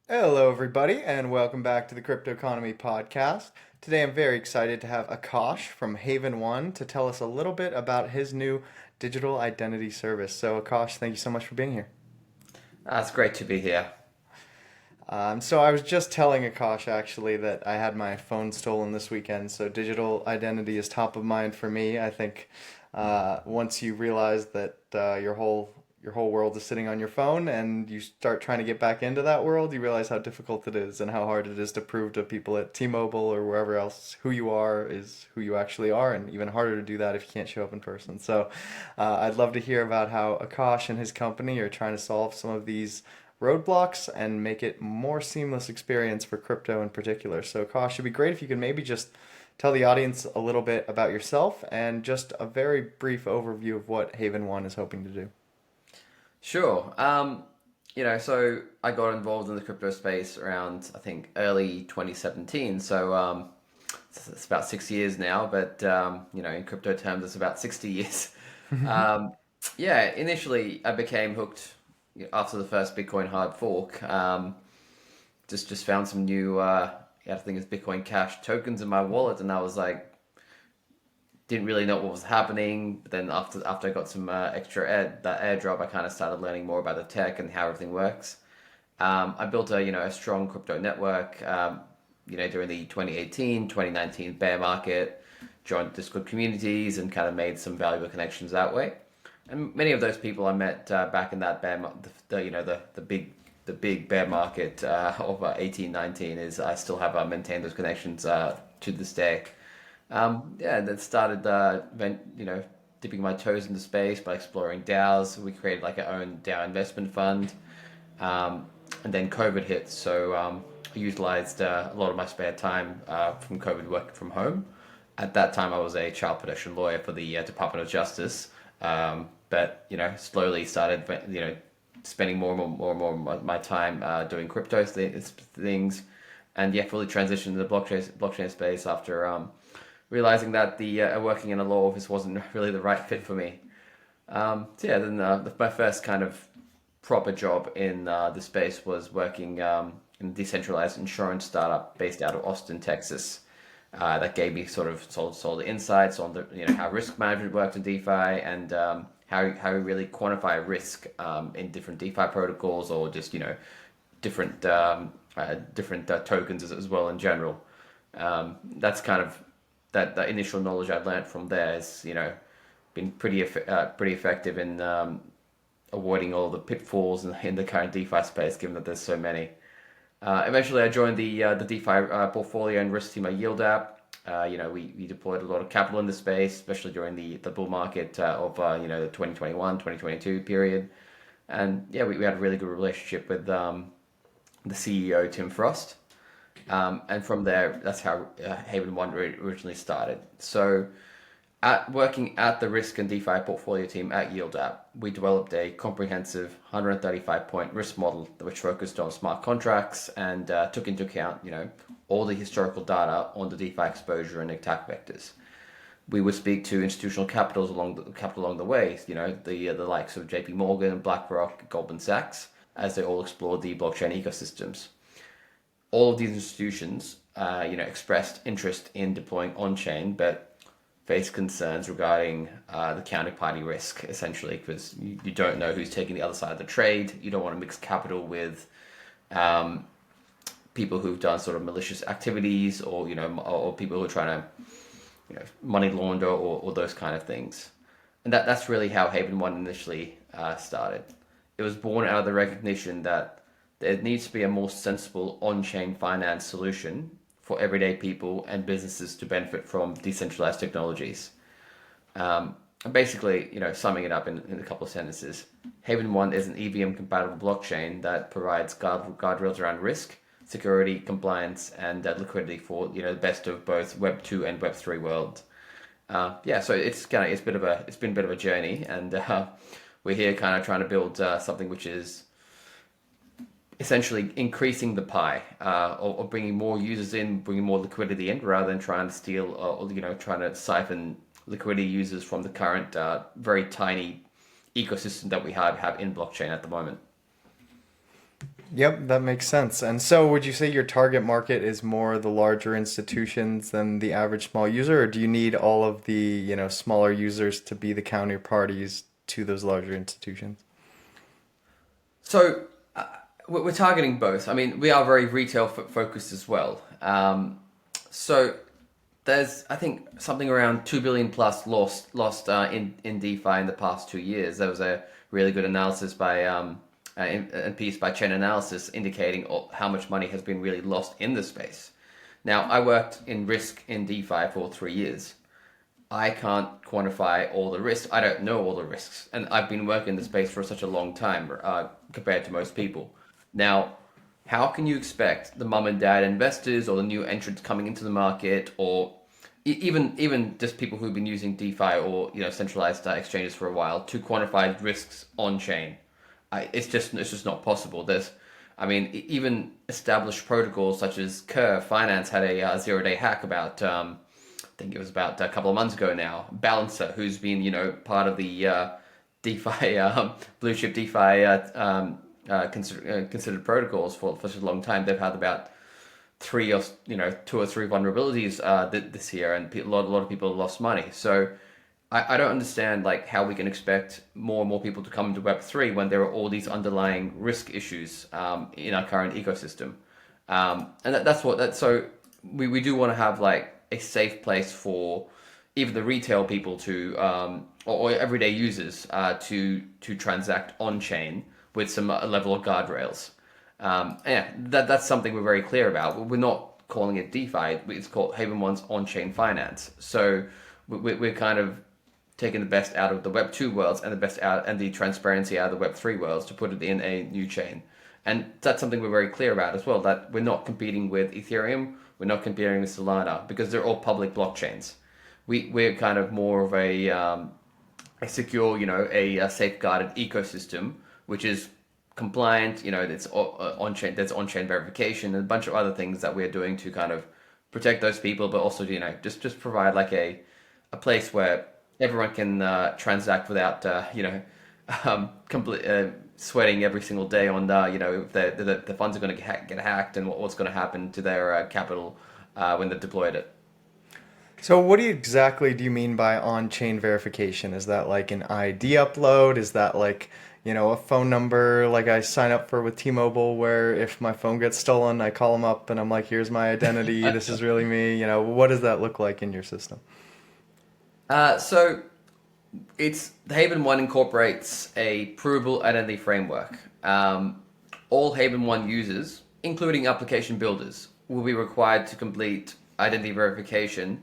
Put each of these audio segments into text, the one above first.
Hello, everybody, and welcome back to the Cryptoconomy podcast. Today, I'm very excited to have Akash from Haven1 to tell us a little bit about his new digital identity service. So, Akash, thank you so much for being here. It's great to be here. So I was just telling Akash actually that I had my phone stolen this weekend, so digital identity is top of mind for me. I think once you realize that your whole world is sitting on your phone and you start trying to get back into that world, you realize how difficult it is and how hard it is to prove to people at T-Mobile or wherever else who you are is who you actually are, and even harder to do that if you can't show up in person. So I'd love to hear about how Akash and his company are trying to solve some of these roadblocks and make it more seamless experience for crypto in particular. So, Akash, it'd be great if you could maybe just tell the audience a little bit about yourself and just a very brief overview of what Haven1 is hoping to do. Sure. So I got involved in the crypto space around, I think, early 2017. It's about 6 years now, but in crypto terms, it's about 60 years. Um, Initially I became hooked after the first Bitcoin hard fork. Just found some new, I think it's Bitcoin Cash tokens in my wallet, and I was like, didn't really know what was happening. But then after I got some extra that airdrop, I kind of started learning more about the tech and how everything works. I built a strong crypto network. During the 2018, 2019 bear market, joined Discord communities and kind of made some valuable connections that way. And many of those people I met back in that the big bear market of 18, 19 is I still have maintained those connections to this day. That started, dipping my toes into space by exploring DAOs. We created like our own DAO investment fund, and then COVID hit. I utilized a lot of my spare time from COVID working from home. At that time, I was a child protection lawyer for the Department of Justice, but slowly started spending more of my time doing things, and fully transitioned to the blockchain space after realizing that the working in a law office wasn't really the right fit for me. My first kind of proper job in the space was working in a decentralized insurance startup based out of Austin, Texas. That gave me sort of solid insights on the how risk management works in DeFi and how we really quantify risk in different DeFi protocols or just different tokens as well in general. That's kind of that initial knowledge I learned from there has been pretty effective in avoiding all the pitfalls in the current DeFi space, given that there's so many. Eventually, I joined the DeFi portfolio and risk team at Yield app. We deployed a lot of capital in the space, especially during the bull market of the 2021, 2022 period. And we had a really good relationship with the CEO, Tim Frost. And from there, that's how Haven1 originally started. So, working at the risk and DeFi portfolio team at Yield app, we developed a comprehensive 135-point risk model which focused on smart contracts and took into account, all the historical data on the DeFi exposure and attack vectors. We would speak to institutional capital along the way, the likes of JP Morgan, BlackRock, Goldman Sachs, as they all explored the blockchain ecosystems. All of these institutions, expressed interest in deploying on-chain, but face concerns regarding the counterparty risk, essentially, because you don't know who's taking the other side of the trade. You don't want to mix capital with people who've done sort of malicious activities, or people who are trying to, money launder or those kind of things. And that's really how Haven1 initially started. It was born out of the recognition that there needs to be a more sensible on-chain finance solution for everyday people and businesses to benefit from decentralized technologies. Basically, summing it up in a couple of sentences, Haven1 is an EVM-compatible blockchain that provides guardrails around risk, security, compliance, and liquidity for the best of both Web 2 and Web 3 worlds. So it's been a bit of a journey, and we're here kind of trying to build something which is essentially increasing the pie, or bringing more users in, bringing more liquidity in, rather than trying to steal or trying to siphon liquidity users from the current very tiny ecosystem that we have in blockchain at the moment. Yep, that makes sense. And so, would you say your target market is more the larger institutions than the average small user, or do you need all of the, smaller users to be the counterparties to those larger institutions? So we're targeting both. I mean, we are very retail focused as well. So there's, I think, something around 2 billion plus lost in DeFi in the past 2 years. There was a really good analysis by a piece by Chain Analysis indicating how much money has been really lost in the space. Now, I worked in risk in DeFi for 3 years. I can't quantify all the risks. I don't know all the risks, and I've been working in the space for such a long time compared to most people. Now, how can you expect the mum and dad investors or the new entrants coming into the market, or even just people who've been using DeFi or centralized exchanges for a while to quantify risks on chain? It's just not possible. I mean, even established protocols such as Curve Finance had a 0-day hack about. I think it was about a couple of months ago now. Balancer, who's been part of the DeFi blue chip DeFi considered protocols for such a long time. They've had about two or three vulnerabilities this year, and a lot of people have lost money. So I don't understand like how we can expect more and more people to come into Web3 when there are all these underlying risk issues in our current ecosystem. And so we do want to have like a safe place for even the retail people to or everyday users to transact on chain with some level of guardrails. Yeah, that's something we're very clear about. We're not calling it DeFi. It's called Haven1's on-chain finance. So we're kind of taking the best out of the Web2 worlds and the best out and the transparency out of the Web3 worlds to put it in a new chain. And that's something we're very clear about as well, that we're not competing with Ethereum, we're not competing with Solana, because they're all public blockchains. We're kind of more of a secure, a safeguarded ecosystem, which is compliant, it's on-chain, there's on-chain verification and a bunch of other things that we're doing to kind of protect those people, but also, just provide like a place where everyone can transact without, complete, sweating every single day on if the funds are going to get hacked and what's going to happen to their capital when they've deployed it. So, what exactly do you mean by on-chain verification? Is that like an ID upload? Is that like, a phone number like I sign up for with T-Mobile, where if my phone gets stolen, I call them up and I'm like, here's my identity, this is really me. What does that look like in your system? So it's the Haven1 incorporates a provable identity framework. All Haven1 users, including application builders, will be required to complete identity verification,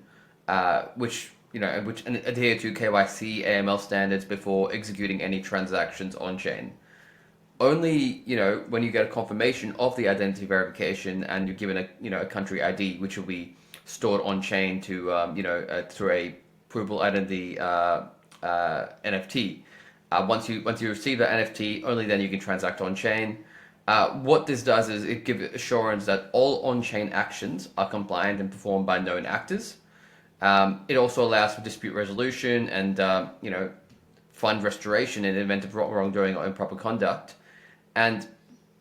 which adhere to KYC AML standards before executing any transactions on chain. Only when you get a confirmation of the identity verification and you're given a country ID, which will be stored on chain to through a provable identity NFT. Once you receive the NFT, only then you can transact on chain. What this does is it gives assurance that all on-chain actions are compliant and performed by known actors. It also allows for dispute resolution and fund restoration in the event of wrongdoing or improper conduct. And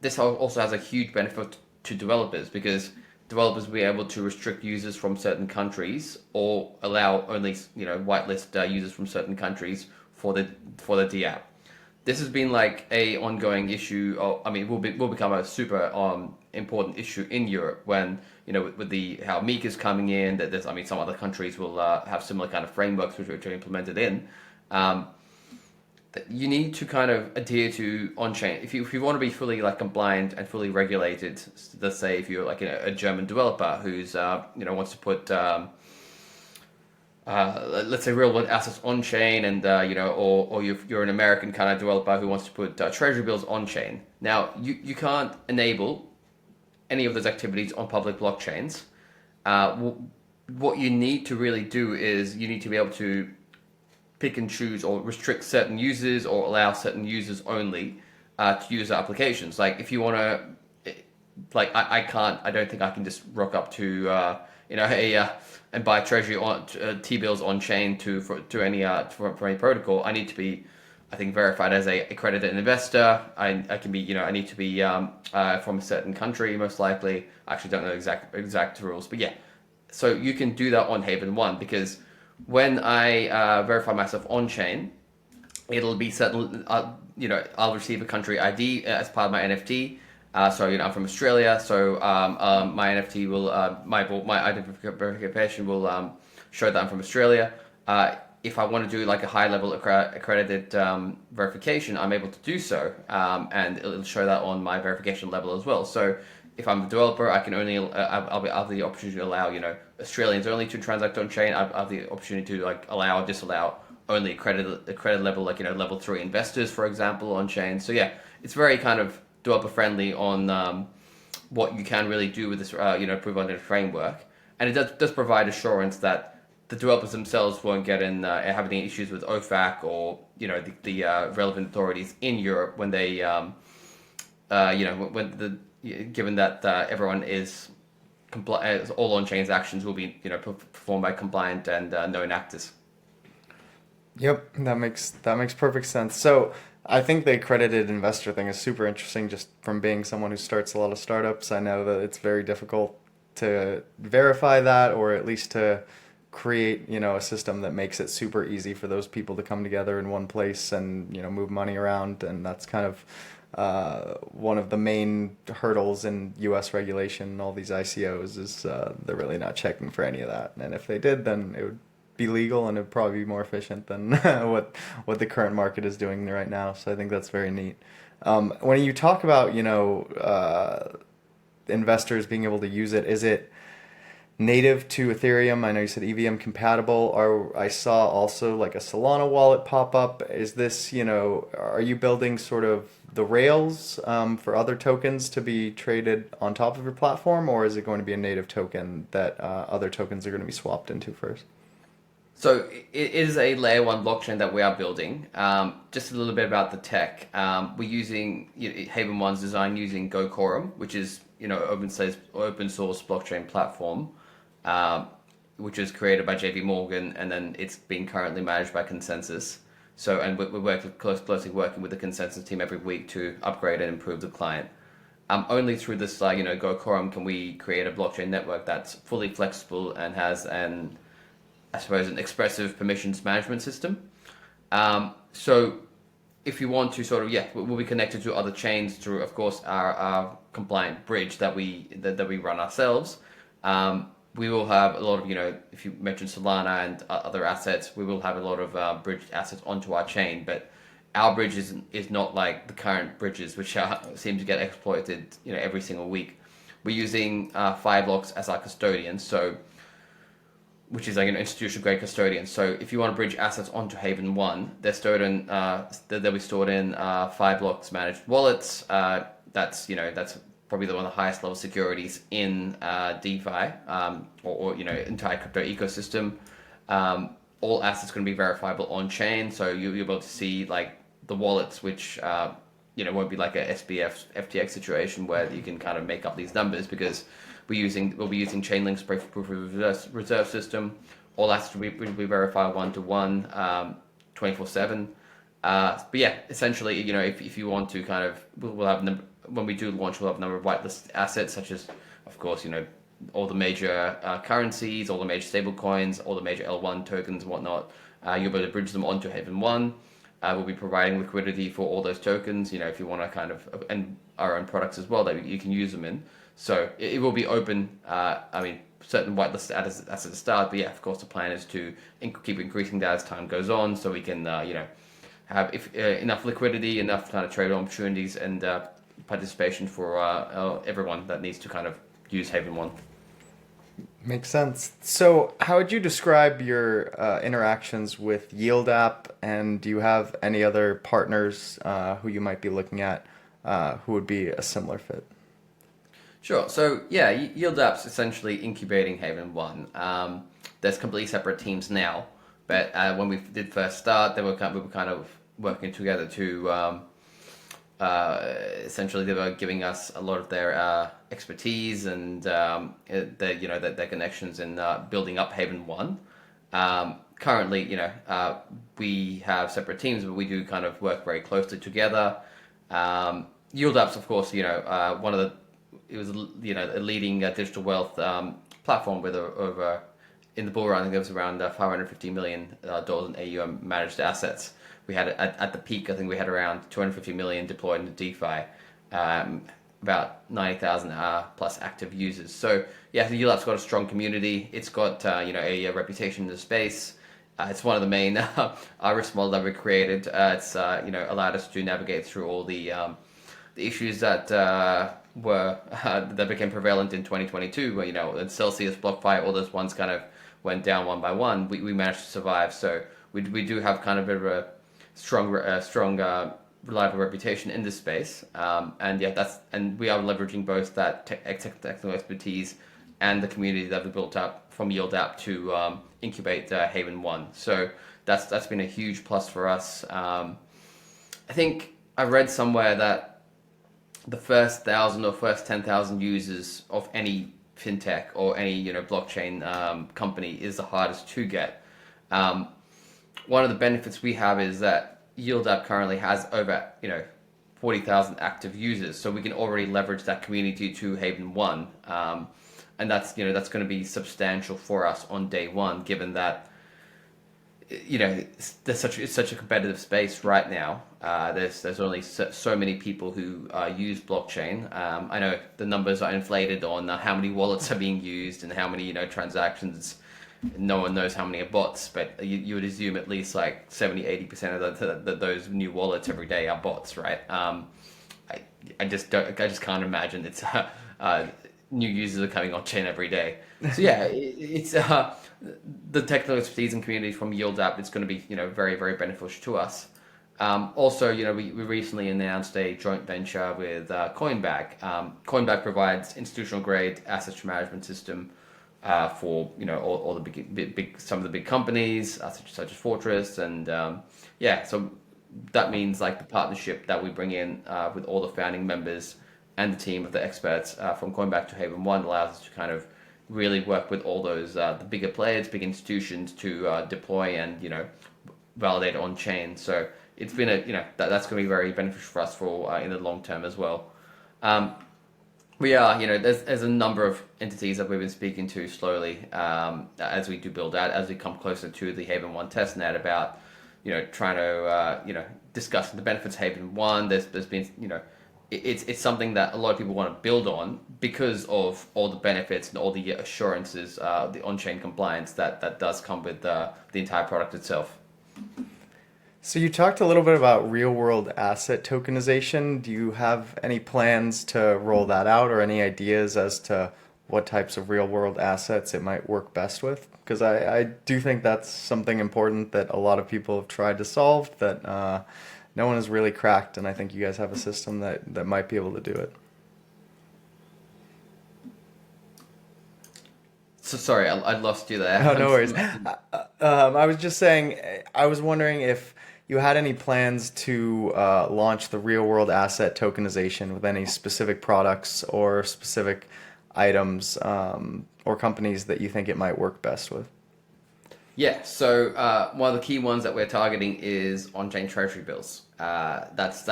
this also has a huge benefit to developers, because developers will be able to restrict users from certain countries or allow only whitelist users from certain countries for the DApp. This has been like a ongoing issue. Will become a super important issue in Europe when with the how Meek is coming in. That there's some other countries will have similar kind of frameworks which are implemented in. You need to kind of adhere to on-chain. If you want to be fully like compliant and fully regulated, let's say if you're like a German developer who's wants to put let's say real world assets on chain, and or you're an American kind of developer who wants to put treasury bills on chain. Now you can't enable any of those activities on public blockchains. What you need to really do is you need to be able to pick and choose or restrict certain users or allow certain users only to use the applications. Like if you want to, I don't think I can just rock up to and buy treasury on T bills on chain for any protocol. I need to be I think verified as a accredited investor. I can be, I need to be from a certain country, most likely. I actually don't know exact rules, but yeah. So you can do that on Haven1 because when I verify myself on chain, it'll be certain, I'll receive a country ID as part of my NFT. So I'm from Australia, so my NFT will my identification will show that I'm from Australia. If I want to do like a high level accredited verification, I'm able to do so, and it'll show that on my verification level as well. So if I'm a developer, I can only I'll have the opportunity to allow Australians only to transact on chain. I have the opportunity to like allow or disallow only accredited level, like level 3 investors, for example, on chain. So yeah, it's very kind of developer friendly on what you can really do with this proof of identity framework, and it does provide assurance that the developers themselves won't get in have any issues with OFAC or the relevant authorities in Europe when they given that everyone is all on chains actions will be performed by compliant and known actors. Yep, that makes perfect sense. So I think the accredited investor thing is super interesting. Just from being someone who starts a lot of startups, I know that it's very difficult to verify that, or at least to create a system that makes it super easy for those people to come together in one place and move money around. And that's kind of one of the main hurdles in U.S. regulation and all these ICOs is they're really not checking for any of that. And if they did, then it would be legal and it would probably be more efficient than what the current market is doing right now. So I think that's very neat. When you talk about investors being able to use it, is it native to Ethereum? I know you said EVM compatible. Or I saw also like a Solana wallet pop up. Is this, are you building sort of the rails for other tokens to be traded on top of your platform, or is it going to be a native token that other tokens are going to be swapped into first? So it is a layer 1 blockchain that we are building. Just a little bit about the tech. We're using Haven1's design using Go Quorum, which is open source blockchain platform, which was created by JP Morgan, and then it's being currently managed by Consensus. So, and we're closely working with the Consensus team every week to upgrade and improve the client. Only through this, Go Quorum can we create a blockchain network that's fully flexible and has an expressive permissions management system. So if you want to sort of, we'll be connected to other chains through, of course, our compliant bridge that we run ourselves. We will have a lot of, if you mentioned Solana and other assets, we will have a lot of bridge assets onto our chain, but our bridge is not like the current bridges, which seem to get exploited, every single week. We're using Fireblocks as our custodian, which is like an institutional grade custodian. So if you want to bridge assets onto Haven1, they'll be stored in Fireblocks managed wallets. That's probably one of the highest level securities in DeFi or entire crypto ecosystem. All assets going to be verifiable on chain, so you'll be able to see like the wallets, which won't be like a SBF FTX situation where you can kind of make up these numbers, because we'll be using Chainlink's proof of reserve system. All assets will be verified 1-to-1, 24/7. But yeah, essentially, if you want to kind of, we'll have when we do launch, we'll have a number of whitelisted assets, such as, of course, all the major currencies, all the major stable coins, all the major L1 tokens and whatnot. You'll be able to bridge them onto Haven1. We'll be providing liquidity for all those tokens, if you want to kind of, and our own products as well that you can use them in. So it will be open. Certain whitelisted assets at the start, but yeah, of course, the plan is to keep increasing that as time goes on, so we can, have enough liquidity, enough kind of trade opportunities, and participation for everyone that needs to kind of use Haven1. Makes sense. So, how would you describe your interactions with Yield App, and do you have any other partners who you might be looking at who would be a similar fit? Sure. So yeah, Yield App's essentially incubating Haven1. There's completely separate teams now, but when we did first start, we were kind of working together to essentially they were giving us a lot of their expertise and their connections in building up Haven1. currently, we have separate teams, but we do kind of work very closely together. Yield App's, of course, one of the it was a leading digital wealth platform with over in the bull run. I think it was around $550 million in AUM managed assets. We had at the peak, I think we had around 250 million deployed into DeFi. About 90,000 plus active users. So yeah, the Yield App's got a strong community. It's got a reputation in the space. It's one of the main risk models that we created. It's allowed us to navigate through all the issues that that became prevalent in 2022. Where in Celsius, BlockFi, all those ones kind of went down one by one. We managed to survive. So we do have kind of a strong reliable reputation in this space, and we are leveraging both that technical expertise and the community that we built up from Yield App to incubate Haven1. So that's been a huge plus for us. I think I read somewhere that the first 1,000 or first 10,000 users of any fintech or any blockchain company is the hardest to get. One of the benefits we have is that Yield App currently has over 40,000 active users, so we can already leverage that community to Haven1, and that's going to be substantial for us on day one, given that it's such a competitive space right now. There's only so many people who use blockchain. I know the numbers are inflated on how many wallets are being used and how many transactions. No one knows how many are bots, but you would assume at least like 70-80% of those new wallets every day are bots, right? I just can't imagine it's new users are coming on chain every day. So yeah, it's the technical expertise and community from Yield App. It's going to be very, very beneficial to us. Also, we recently announced a joint venture with Coinbag. Coinbag provides institutional grade asset management system for all the big some of the big companies such as Fortress, and so that means like the partnership that we bring in with all the founding members and the team of the experts from Coinbag to Haven1 allows us to kind of really work with all those the bigger players, big institutions to deploy and validate on chain. So it's been that's going to be very beneficial for us for in the long term as well. We are, there's a number of entities that we've been speaking to slowly as we do build out, as we come closer to the Haven1 testnet about, trying to, discuss the benefits of Haven1. There's been, it's something that a lot of people want to build on because of all the benefits and all the assurances, the on-chain compliance that does come with the entire product itself. So you talked a little bit about real-world asset tokenization. Do you have any plans to roll that out or any ideas as to what types of real-world assets it might work best with? Because I do think that's something important that a lot of people have tried to solve that no one has really cracked, and I think you guys have a system that might be able to do it. So sorry, I lost you there. Oh, no worries. I was just saying, I was wondering if you had any plans to launch the real-world asset tokenization with any specific products or specific items or companies that you think it might work best with? Yeah, so one of the key ones that we're targeting is on-chain treasury bills. That's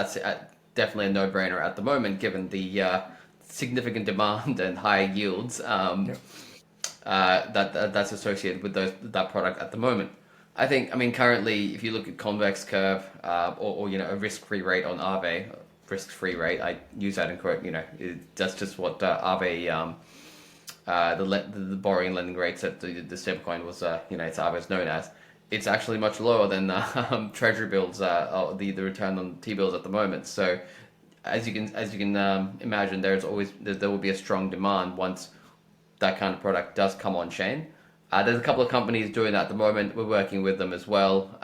definitely a no-brainer at the moment, given the significant demand and high yields that's associated with that product at the moment. I mean, currently, if you look at convex curve or a risk-free rate on Aave, risk-free rate, I use that in quote. That's just what Aave, the borrowing and lending rates that the stablecoin was, it's Aave is known as. It's actually much lower than treasury bills, the return on T-bills at the moment. So, as you can imagine, there will be a strong demand once that kind of product does come on chain. There's a couple of companies doing that at the moment. We're working with them as well.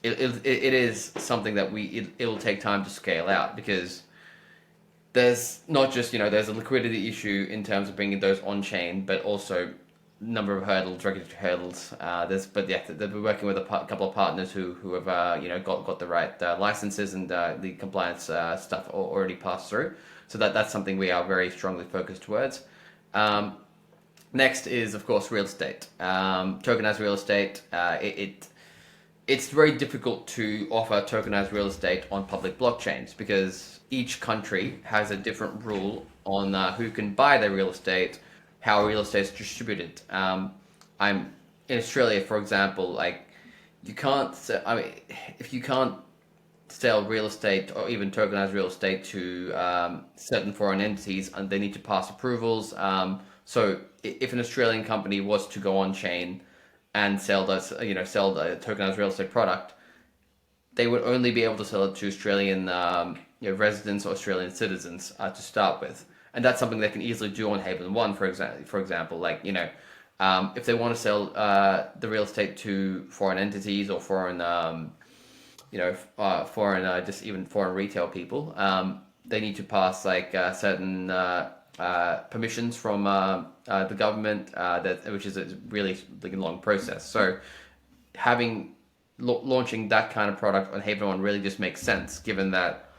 It is something that it'll take time to scale out because there's not just there's a liquidity issue in terms of bringing those on chain, but also number of hurdles, regulatory hurdles. We're working with a couple of partners who have got the right licenses and the compliance stuff already passed through. So that's something we are very strongly focused towards. Next is, of course, real estate. Tokenized real estate. It's very difficult to offer tokenized real estate on public blockchains because each country has a different rule on who can buy their real estate, how real estate is distributed. I'm in Australia, for example, like you can't. I mean, if you can't sell real estate or even tokenized real estate to certain foreign entities, and they need to pass approvals. So if an Australian company was to go on chain and sell sell the tokenized real estate product, they would only be able to sell it to Australian residents or Australian citizens to start with, and that's something they can easily do on Haven1, for example, like if they want to sell the real estate to foreign entities or foreign just even foreign retail people, they need to pass like certain permissions from the government, which is a really like, long process. So having launching that kind of product on Haven1 really just makes sense, given that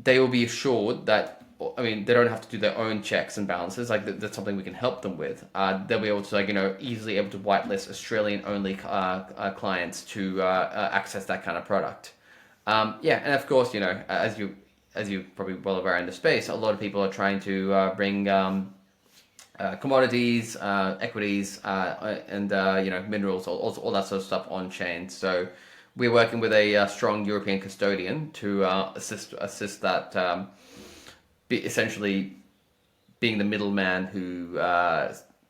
they will be assured that, I mean, they don't have to do their own checks and balances. Like that's something we can help them with. They'll be able to easily able to whitelist Australian only clients to access that kind of product. And of course, as you probably well aware in the space, a lot of people are trying to bring commodities, equities, and minerals, all that sort of stuff on chain. So we're working with a strong European custodian to assist that. Essentially being the middleman who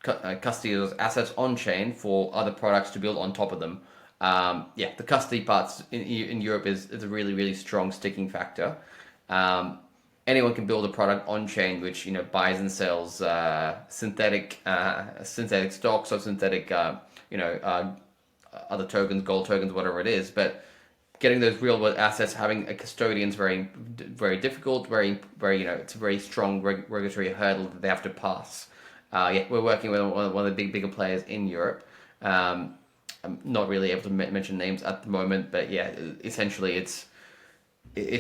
custody those assets on chain for other products to build on top of them. The custody parts in Europe is a really, really strong sticking factor. Anyone can build a product on chain which buys and sells synthetic stocks or synthetic other tokens, gold tokens, whatever it is, but getting those real world assets, having a custodian is very, very difficult. It's a very strong regulatory hurdle that they have to pass. We're working with one of the bigger players in Europe. I'm not really able to mention names at the moment, but essentially it's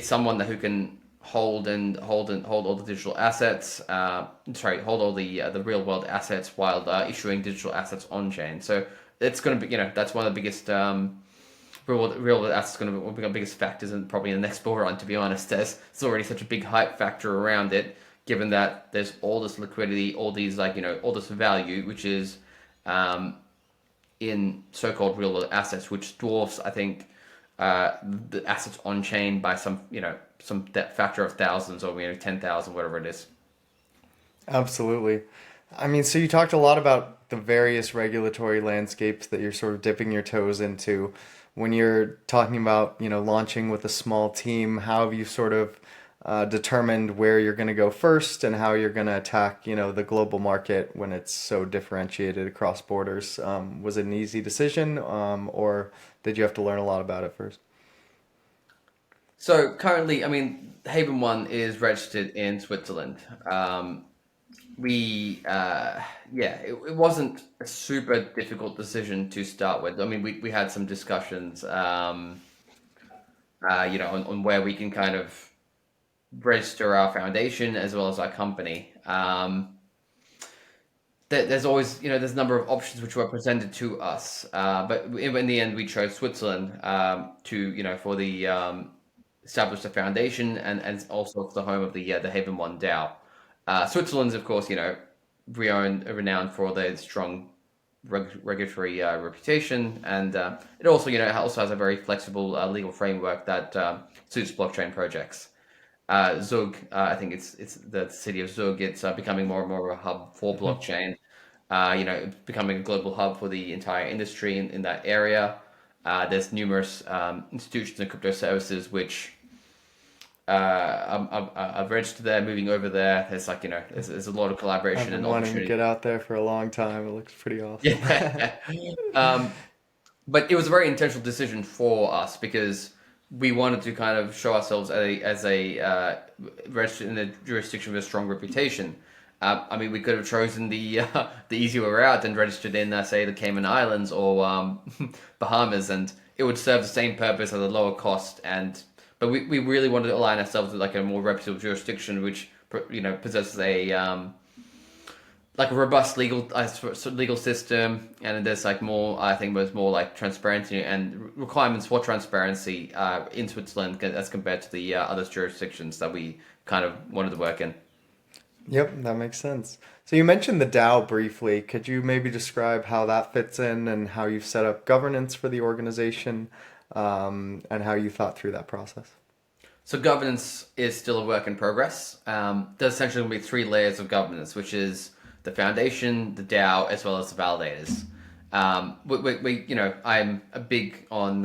someone who can hold all the digital assets. Hold all the real world assets while issuing digital assets on chain. So it's going to be that's one of the biggest. Real assets going to be one of the biggest factors and probably in the next bull run, to be honest. There's already such a big hype factor around it, given that there's all this liquidity, all these all this value, which is in so-called real world assets, which dwarfs, I think, the assets on chain by some factor of thousands or 10,000, whatever it is. Absolutely. I mean, so you talked a lot about the various regulatory landscapes that you're sort of dipping your toes into. When you're talking about, launching with a small team, how have you sort of determined where you're going to go first and how you're going to attack, the global market when it's so differentiated across borders? Was it an easy decision, or did you have to learn a lot about it first? So currently, I mean, Haven1 is registered in Switzerland. It wasn't a super difficult decision to start with. I mean, we had some discussions, on where we can kind of register our foundation as well as our company. There's always, there's a number of options which were presented to us, but in the end, we chose Switzerland for the establish the foundation and also it's the home of the Haven1 DAO. Switzerland's, of course, renowned for their strong regulatory reputation, and it also, has a very flexible legal framework that suits blockchain projects. Zug, I think it's the city of Zug. It's becoming more and more of a hub for blockchain. Becoming a global hub for the entire industry in that area. There's numerous institutions and crypto services which I've registered there, moving over there. There's there's a lot of I've collaboration been and wanting to opportunity. get out there for a long time. It looks pretty awesome. Yeah. But it was a very intentional decision for us because we wanted to kind of show ourselves as a registered in a jurisdiction with a strong reputation. I mean, we could have chosen the easier route and registered in, say, the Cayman Islands or Bahamas, and it would serve the same purpose at a lower cost. But we really wanted to align ourselves with like a more reputable jurisdiction, which possesses a like a robust legal system, and there's like more. I think there's more like transparency and requirements for transparency in Switzerland as compared to the other jurisdictions that we kind of wanted to work in. Yep, that makes sense. So you mentioned the DAO briefly. Could you maybe describe how that fits in and how you've set up governance for the organization, and how you thought through that process? So governance is still a work in progress. There's essentially going to be three layers of governance, which is the foundation, the DAO, as well as the validators. I'm a big on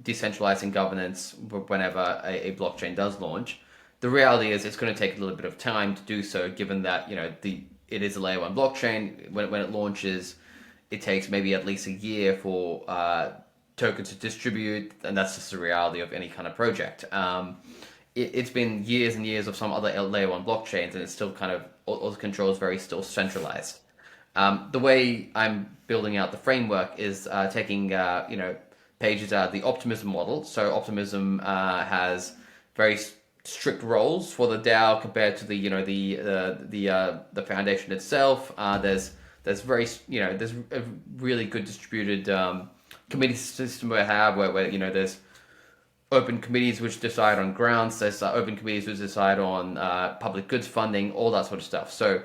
decentralizing governance whenever a blockchain does launch. The reality is it's going to take a little bit of time to do so, given that it is a layer one blockchain. When it launches, it takes maybe at least a year for tokens to distribute, and that's just the reality of any kind of project. It's been years and years of some other layer one blockchains, and it's still kind of all the controls very still centralized. The way I'm building out the framework is taking pages out of the optimism model. So optimism has very strict roles for the DAO compared to the foundation itself. There's a really good distributed committee system we have where there's open committees which decide on grants. There's open committees which decide on public goods funding, all that sort of stuff. So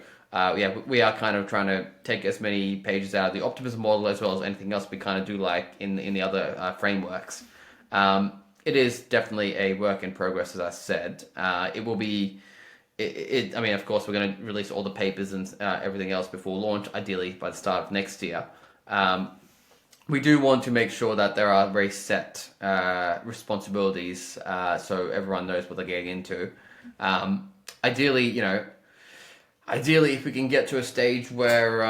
we are kind of trying to take as many pages out of the optimism model as well as anything else we kind of do like in the other frameworks. It is definitely a work in progress, as I said. It will be. I mean, of course, we're going to release all the papers and everything else before launch, ideally by the start of next year. We do want to make sure that there are very set responsibilities, so everyone knows what they're getting into. Ideally, if we can get to a stage where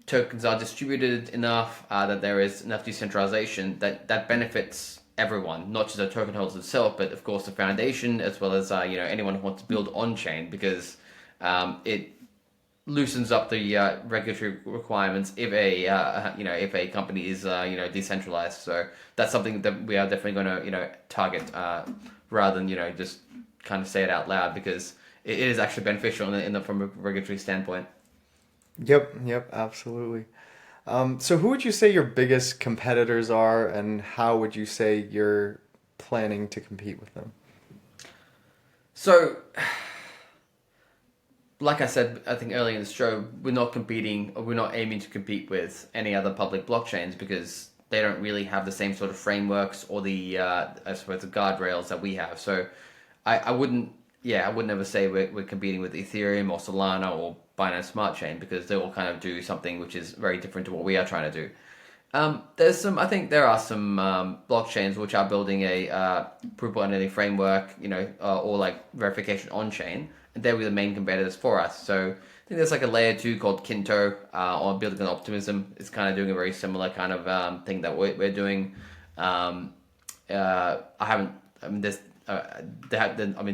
tokens are distributed enough, that there is enough decentralization that benefits everyone, not just the token holders itself, but of course the foundation as well as anyone who wants to build on-chain, because it loosens up the regulatory requirements if a company is decentralized. So that's something that we are definitely going to target rather than just kind of say it out loud, because it is actually beneficial from a regulatory standpoint. Yep, absolutely. So who would you say your biggest competitors are, and how would you say you're planning to compete with them? So, like I said, I think earlier in the show, we're not competing, or we're not aiming to compete with any other public blockchains, because they don't really have the same sort of frameworks or the, I suppose, the guardrails that we have. So, I wouldn't ever say we're competing with Ethereum or Solana or Binance Smart Chain, because they all kind of do something which is very different to what we are trying to do. I think there are some blockchains which are building a proof of identity framework, or like verification on chain, and they're the main competitors for us. So I think there's like a layer two called Kinto, or Building on Optimism. It's kind of doing a very similar kind of thing that we're doing. I haven't. I mean,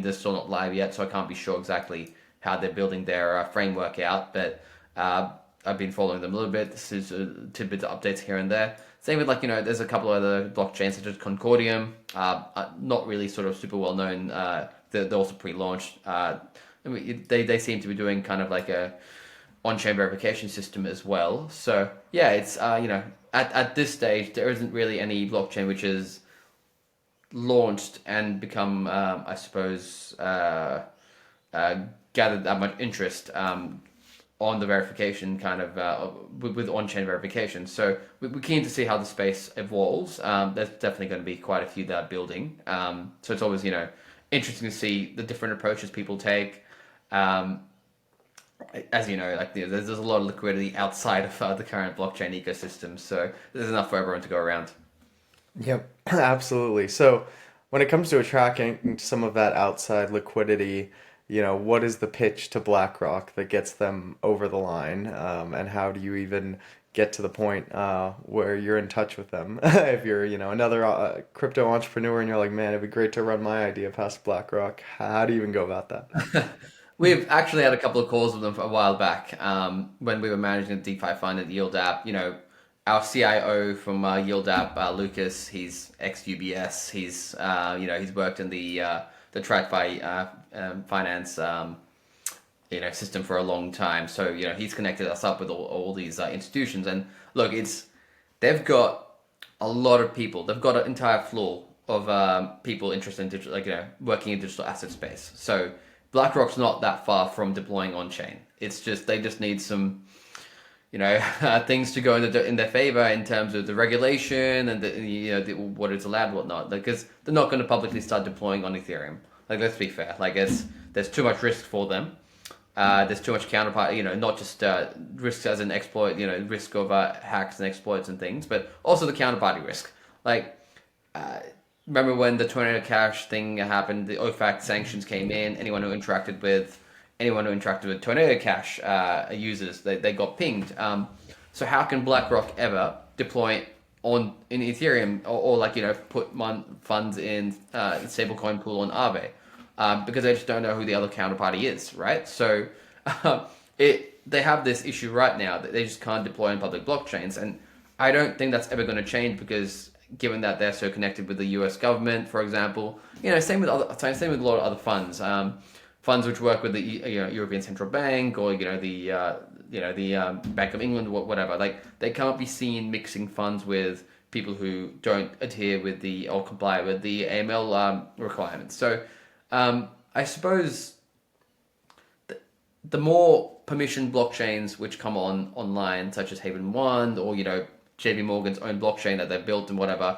they're still not live yet, so I can't be sure exactly how they're building their framework out. But I've been following them a little bit. This is tidbits of updates here and there. Same with there's a couple of other blockchains such as Concordium, not really sort of super well known. They're also pre-launched. They seem to be doing kind of like a on-chain verification system as well. So yeah, it's at this stage there isn't really any blockchain which is launched and become I suppose gathered that much interest on the verification kind of with on-chain verification. So we're keen to see how the space evolves. There's definitely going to be quite a few that are building. So it's always interesting to see the different approaches people take. As you know, there's a lot of liquidity outside of the current blockchain ecosystem, so there's enough for everyone to go around. Yep, absolutely. So when it comes to attracting some of that outside liquidity, what is the pitch to BlackRock that gets them over the line? And how do you even get to the point where you're in touch with them? If you're, another crypto entrepreneur and you're like, man, it'd be great to run my idea past BlackRock. How do you even go about that? We've actually had a couple of calls with them for a while back when we were managing a DeFi fund at Yield App. Our CIO from Yield App, Lucas, he's ex-UBS. He's worked in the TradFi finance system for a long time. So he's connected us up with all these institutions. And look, they've got a lot of people. They've got an entire floor of people interested in digital, working in digital asset space. So BlackRock's not that far from deploying on chain. It's just they just need some things to go in their favor in terms of the regulation and what is allowed, whatnot. Because they're not going to publicly start deploying on Ethereum. Like, let's be fair. Like, there's too much risk for them. There's too much counterpart. Not just risks as an exploit. Risk of hacks and exploits and things, but also the counterparty risk. Like, remember when the Tornado Cash thing happened? The OFAC sanctions came in. Anyone who interacted with Tornado Cash users, they got pinged. So how can BlackRock ever deploy in Ethereum or put funds in stablecoin pool on Aave? Because they just don't know who the other counterparty is, right? So they have this issue right now that they just can't deploy on public blockchains, and I don't think that's ever going to change because given that they're so connected with the U.S. government, for example, same with a lot of other funds. Funds which work with the European Central Bank or the Bank of England, whatever. Like, they can't be seen mixing funds with people who don't adhere with or comply with the AML requirements. So I suppose the more permissioned blockchains which come online, such as Haven1 or JP Morgan's own blockchain that they've built and whatever.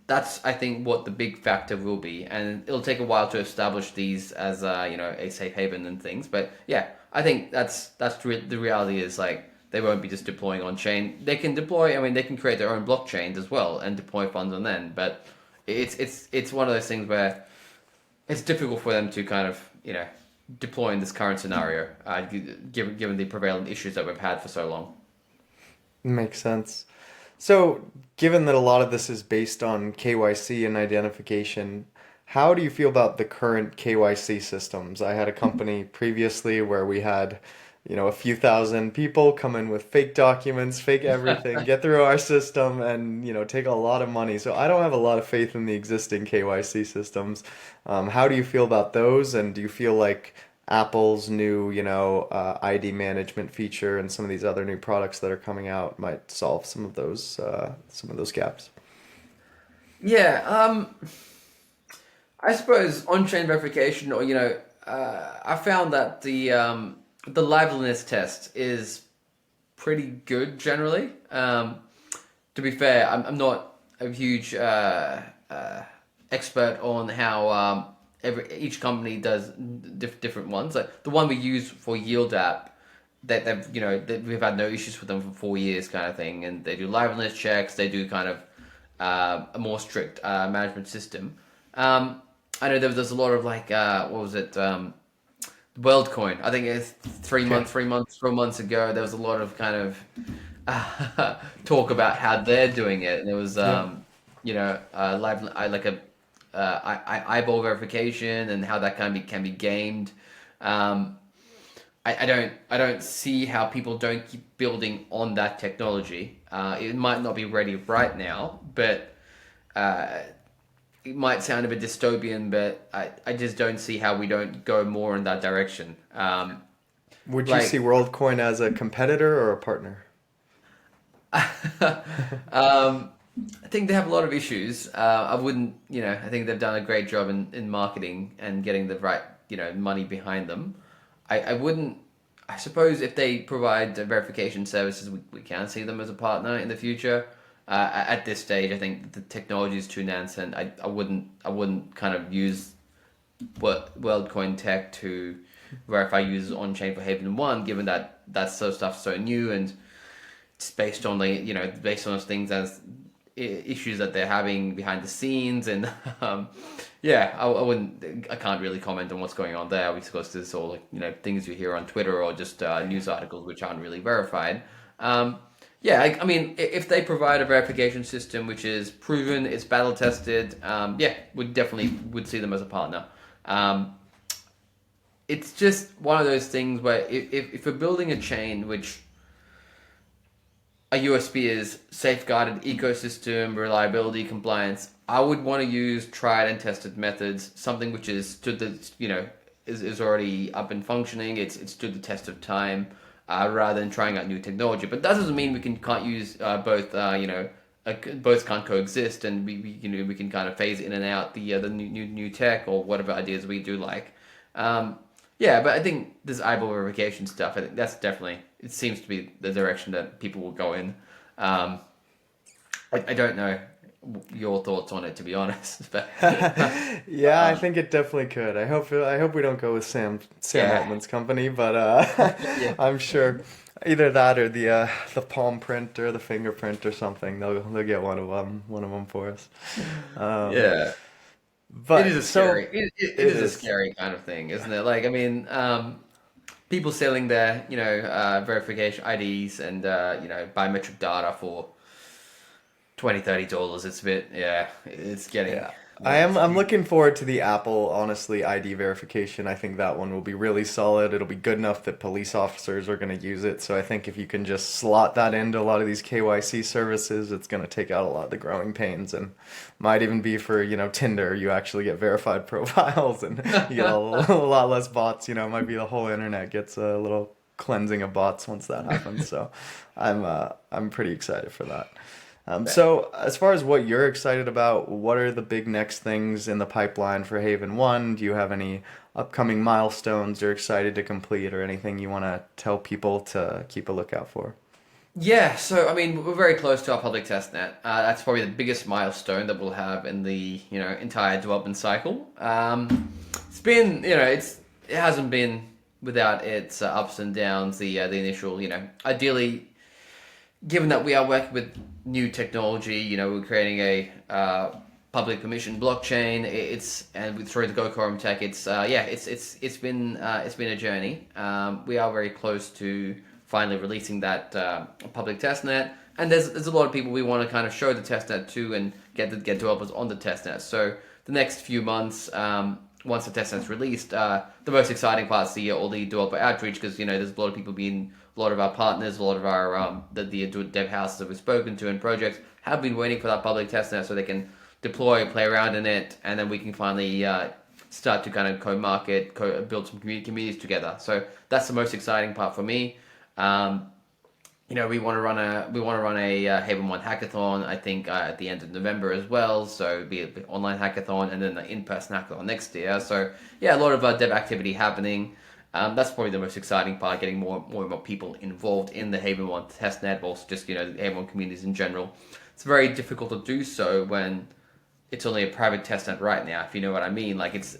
That's, I think, what the big factor will be, and it'll take a while to establish these as a safe haven and things. But yeah, I think the reality is like they won't be just deploying on chain. They can deploy. I mean, they can create their own blockchains as well and deploy funds on them. But it's one of those things where it's difficult for them to kind of deploy in this current scenario, given the prevalent issues that we've had for so long. Makes sense. So, given that a lot of this is based on KYC and identification, how do you feel about the current KYC systems? I had a company previously where we had, a few thousand people come in with fake documents, fake everything, get through our system and, take a lot of money. So I don't have a lot of faith in the existing KYC systems. How do you feel about those? And do you feel like Apple's new, ID management feature and some of these other new products that are coming out might solve some of those gaps? Yeah, I suppose on-chain verification, or I found that the liveliness test is pretty good generally. To be fair, I'm not a huge expert on how each company does different ones. Like the one we use for Yield app, we've had no issues with them for 4 years, kind of thing. And they do liveness checks. They do kind of a more strict management system. I know there's a lot of what was it? WorldCoin. I think it's 4 months ago. There was a lot of kind of talk about how they're doing it, and there was eyeball verification and how that can be gamed. I don't see how people don't keep building on that technology. It might not be ready right now, but it might sound a bit dystopian, but I just don't see how we don't go more in that direction. Would you see WorldCoin as a competitor or a partner? I think they have a lot of issues. I wouldn't, I think they've done a great job in marketing and getting the right, money behind them. I wouldn't, I suppose if they provide verification services, we can see them as a partner in the future. At this stage, I think the technology is too nascent. I wouldn't kind of use WorldCoin tech to verify users on chain for Haven1, given that stuff's so new and it's based on based on those things as issues that they're having behind the scenes, and I can't really comment on what's going on there because this is all things you hear on Twitter or just news articles which aren't really verified. I mean, if they provide a verification system which is proven, it's battle tested, we definitely would see them as a partner. It's just one of those things where if we're building a chain which a USP is safeguarded ecosystem, reliability, compliance, I would want to use tried and tested methods, something which is is already up and functioning. It's stood the test of time, rather than trying out new technology. But that doesn't mean we can't use both. Both can't coexist, and we can kind of phase in and out the new tech or whatever ideas we do like. Yeah, but I think this eyeball verification stuff, I think that's definitely, it seems to be the direction that people will go in. I don't know your thoughts on it, to be honest, but Yeah, I think it definitely could. I hope we don't go with Sam yeah, Altman's company, but yeah, I'm sure either that or the palm print or the fingerprint or something. They'll get one of them for us. Um, yeah. It is but a so scary, it it is a is. scary kind of thing, isn't it? Like, I mean, people selling their, verification IDs and, biometric data for 20, $30. It's a bit, yeah, it's getting, Yeah. yeah, it's I'm huge. looking forward to the Apple, honestly, ID verification. I think that one will be really solid. It'll be good enough that police officers are going to use it. So I think if you can just slot that into a lot of these KYC services, it's going to take out a lot of the growing pains and might even be for, Tinder. You actually get verified profiles and you get a lot less bots. It might be the whole internet gets a little cleansing of bots once that happens. So I'm pretty excited for that. So, as far as what you're excited about, what are the big next things in the pipeline for Haven 1? Do you have any upcoming milestones you're excited to complete or anything you want to tell people to keep a lookout for? Yeah, so I mean, we're very close to our public testnet. That's probably the biggest milestone that we'll have in the entire development cycle. It's been it hasn't been without its ups and downs. The initial ideally, given that we are working with new technology, we're creating a public permission blockchain. Through the Go Quorum tech, it's been a journey. We are very close to finally releasing that public testnet, and there's a lot of people we want to kind of show the testnet to and get developers on the testnet. So the next few months, once the testnet's released, the most exciting part is all the developer outreach, because there's a lot of people being a lot of our partners, a lot of our the dev houses that we've spoken to and projects have been waiting for that public testnet so they can deploy, play around in it, and then we can finally start to kind of co-market, build some communities together. So that's the most exciting part for me. Um, we want to run a Haven1 hackathon. I think at the end of November as well. So it'll be an online hackathon and then the in-person hackathon next year. So yeah, a lot of dev activity happening. That's probably the most exciting part, getting more and more people involved in the Haven1 testnet, but also just the Haven1 communities in general. It's very difficult to do so when it's only a private testnet right now, if you know what I mean. Like, it's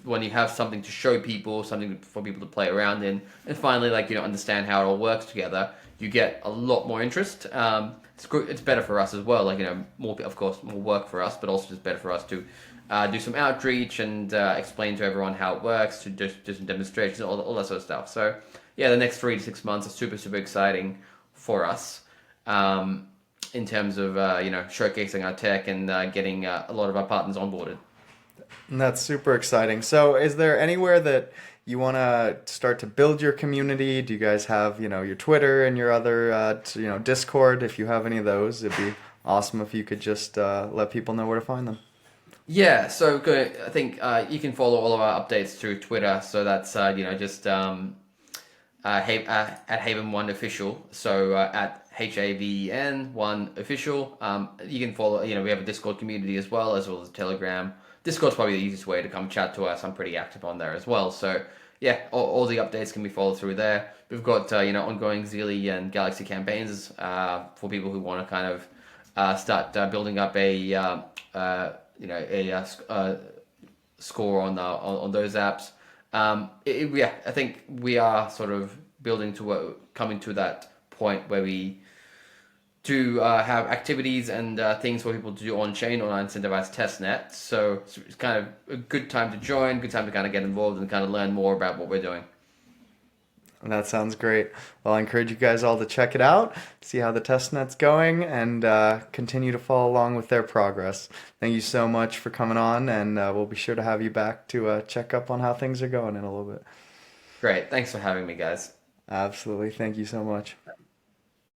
when you have something to show people, something for people to play around in, and finally understand how it all works together, you get a lot more interest. It's good. It's better for us as well. More, of course, more work for us, but also just better for us to do some outreach and explain to everyone how it works, to do some demonstrations, all that sort of stuff. So yeah, the next 3 to 6 months are super exciting for us. In terms of showcasing our tech and getting a lot of our partners onboarded. And that's super exciting. So, is there anywhere that you want to start to build your community? Do you guys have, your Twitter and your other, Discord? If you have any of those, it'd be awesome if you could just let people know where to find them. Yeah, so good. I think you can follow all of our updates through Twitter. So that's just at Haven1 official. So at HAVEN1 official. You can follow. We have a Discord community as well as Telegram. Discord's probably the easiest way to come chat to us. I'm pretty active on there as well. So yeah, all the updates can be followed through there. We've got ongoing Zeely and Galaxy campaigns for people who want to kind of start building up a score on those apps. Yeah, I think we are sort of coming to that point where we do have activities and things for people to do on chain on our incentivized testnet. So it's kind of a good time to join, good time to kind of get involved and kind of learn more about what we're doing. That sounds great. Well, I encourage you guys all to check it out, see how the testnet's going, and continue to follow along with their progress. Thank you so much for coming on, and we'll be sure to have you back to check up on how things are going in a little bit. Great. Thanks for having me, guys. Absolutely. Thank you so much.